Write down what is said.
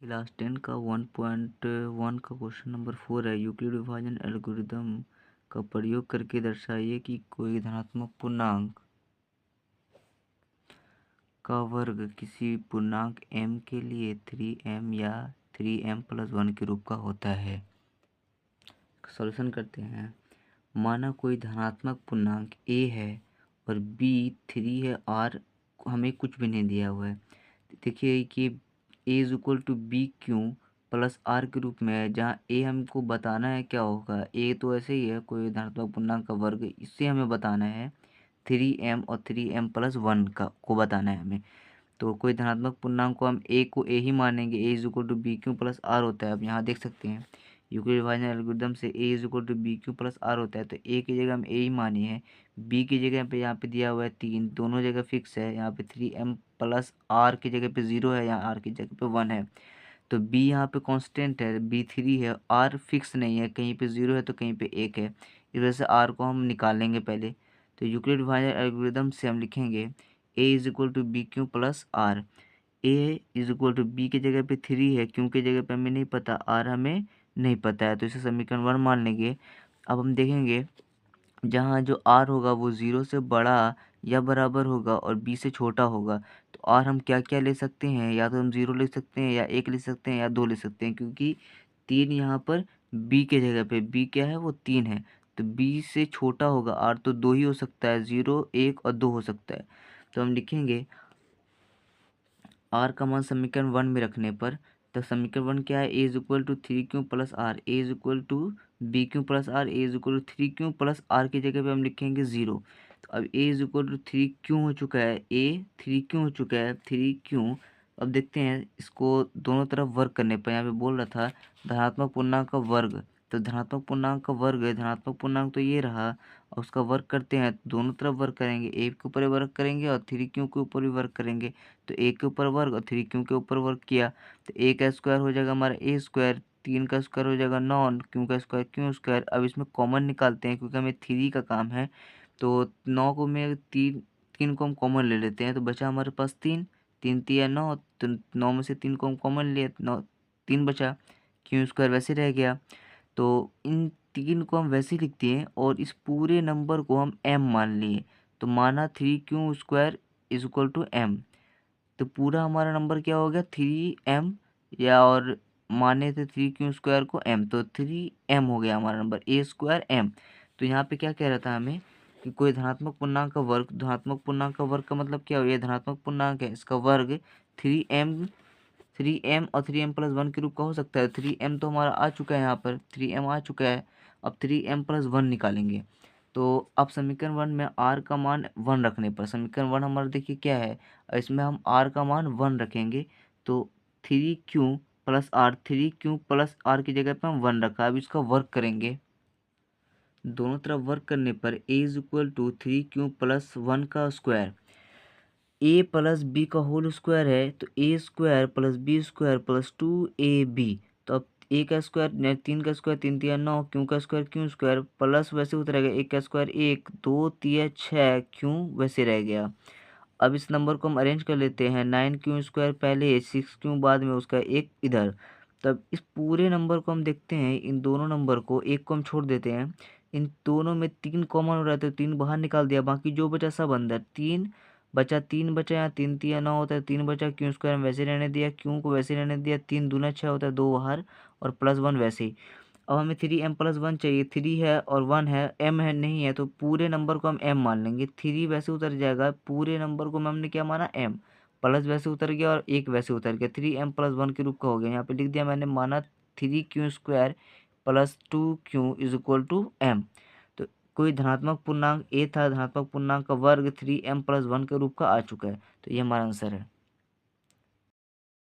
Class 10 का 1.1 का question number 4 है। यूक्लिड विभाजन एल्गोरिदम का प्रयोग करके दर्शाइए कि कोई धनात्मक पूर्णांक का वर्ग किसी पूर्णांक m के लिए 3m या 3m+1 के रूप का होता है। सॉल्यूशन करते हैं। माना कोई धनात्मक पूर्णांक a है और b 3 है और हमें कुछ भी नहीं दिया हुआ है। देखिए कि a is equal to B Q plus R के रूप में है, जहाँ a हमको बताना है क्या होगा। a तो ऐसे ही है, कोई धनात्मक पूर्णांक का वर्ग, इससे हमें बताना है 3m और 3m+1 का को बताना है हमें। तो कोई धनात्मक पूर्णांक को हम a को a ही मानेंगे। a is equal to B Q plus R होता है। अब यहाँ देख सकते हैं यूक्लिड विभाजन एल्गोरिदम से a is equal to B Q plus R होता है, तो a की जगह हम a ही माने हैं। b की जगह पे यहाँ पे दिया हुआ है 3, दोनों जगह फिक्स है। यहाँ पे 3m+r की जगह पे 0 है, यहाँ r की जगह पे 1 है। तो b यहाँ पे कांस्टेंट है, b 3 है, r फिक्स नहीं है, कहीं पे 0 है तो कहीं पे 1 है। इस वजह से r को हम निकाल लेंगे पहले। तो यूक्लिड विभाजन एल्गोरिदम से हम लिखेंगे a is equal to B Q plus are. A is equal to B की जगह पे 3 है, क्यों की जगह पे हमें नहीं पता, आर हमें नहीं पता है, तो इसे समीकरण 1 मान लेंगे। अब हम देखेंगे जहाँ जो आर होगा वो 0 से बड़ा या बराबर होगा और बी से छोटा होगा। तो आर हम क्या क्या ले सकते हैं, या तो हम 0 ले सकते हैं, या 1 ले सकते हैं, या 2 ले सकते हैं, क्योंकि 3 यहाँ पर बी के जगह पे, बी क्या है वो 3 है, तो बी से छोटा होगा आर, तो 2 ही हो सकता है, 0 1 और 2 हो सकता है। तो हम लिखेंगे आर का मान समीकरण 1 में रखने पर, तो समीकरण 1 क्या है, a is equal to 3q plus are, A is equal to B Q plus are, A is equal to 3q plus r की जगह पे हम लिखेंगे 0। तो अब ए इज इक्वल टू 3q हो चुका है, ए 3q हो चुका है, 3q। अब देखते हैं इसको दोनों तरफ वर्ग करने पर, यहाँ पे बोल रहा था धनात्मक पूर्णांक का वर्ग, तो धनात्मक पूर्णांक का वर्ग है, धनात्मक पूर्णांक तो ये रहा, और उसका वर्ग करते हैं, दोनों तरफ वर्ग करेंगे, ए के ऊपर वर्ग करेंगे और 3q के ऊपर भी वर्ग करेंगे। तो ए के ऊपर वर्ग और 3q के ऊपर वर्ग किया, तो ए का स्क्वायर हो जाएगा हमारा ए स्क्वायर, 3 का स्क्वायर हो जाएगा 9, क्यू का स्क्वायर क्यू स्क्वायर। अब इसमें कॉमन निकालते हैं क्योंकि हमें 3 का काम है, तो 9 को में 3 को हम कॉमन ले लेते हैं, तो बचा हमारे पास 3, 3 तिया 9, तो 9 में से 3 को हम कॉमन लिए, 9 3 बचा, क्यू स्क्वायर वैसे रह गया। तो इन 3 को हम वैसे लिख दिए और इस पूरे नंबर को हम m मान लिए, तो माना 3q square is equal to m। तो पूरा हमारा नंबर क्या हो गया 3m, या और माने थे 3q स्क्वायर को m, तो 3m हो गया हमारा नंबर, a स्क्वायर m। तो यहाँ पे क्या कह रहा था हमें कि कोई धनात्मक पूर्णांक का वर्ग, धनात्मक पूर्णांक का वर्ग का मतलब क्या हो, ये धनात्मक पूर्णांक है, इसका वर्ग 3m और 3m+1 के रूप का हो सकता है। 3m तो हमारा आ चुका है, यहाँ पर 3m आ चुका है, अब 3m+1 निकालेंगे। तो अब समीकरण 1 में r का मान 1 रखने पर, समीकरण 1 हमारा देखिए क्या है, इसमें हम r का मान 1 रखेंगे, तो 3q plus are, 3q plus r की जगह पे हम 1 रखा। अब इसका वर्क करेंगे, दोनों तरफ वर्क करने पर a is equal to 3q plus 1 का स्क्वायर, ए प्लस बी का होल स्क्वायर है, तो a square plus b square plus 2ab। तो अब ए का स्क्वायर 3 का स्क्वायर 3 तिया 9, क्यों का स्क्वायर क्यों स्क्वायर, प्लस वैसे उतरेगा, एक का स्क्वायर 1, 2 तिया 6, क्यों वैसे रह गया। अब इस नंबर को हम अरेंज कर लेते हैं, 9q स्क्वायर पहले, 6q बाद में, उसका एक इधर। तब इस पूरे नंबर को हम देखते हैं, इन दोनों नंबर को, एक को हम छोड़ देते हैं, इन दोनों में 3 कॉमन हो रहा है तो 3 बाहर निकाल दिया, बाकी जो बचा सब अंदर, 3 बचा, 3 बचा, यहाँ 3 तिया 9 होता है, 3 बचा, क्यू स्क्वायर हम वैसे रहने दिया, क्यू को वैसे रहने दिया, 3 दूना 6 होता है, 2 बाहर और +1 वैसे ही। अब हमें 3m+1 चाहिए, 3 है और 1 है, m है नहीं है, तो पूरे नंबर को हम m मान लेंगे, 3 वैसे उतर जाएगा, पूरे नंबर को हमने क्या माना m, प्लस वैसे उतर गया और एक वैसे उतर गया, 3m+1 के रूप का हो गया। यहाँ पे लिख दिया मैंने, माना 3q square plus 2q is equal to m। तो कोई धनात्मक पूर्णांक a था, धनात्मक पूर्णांक का वर्ग 3m+1 के रूप का आ चुका है, तो ये हमारा आंसर है।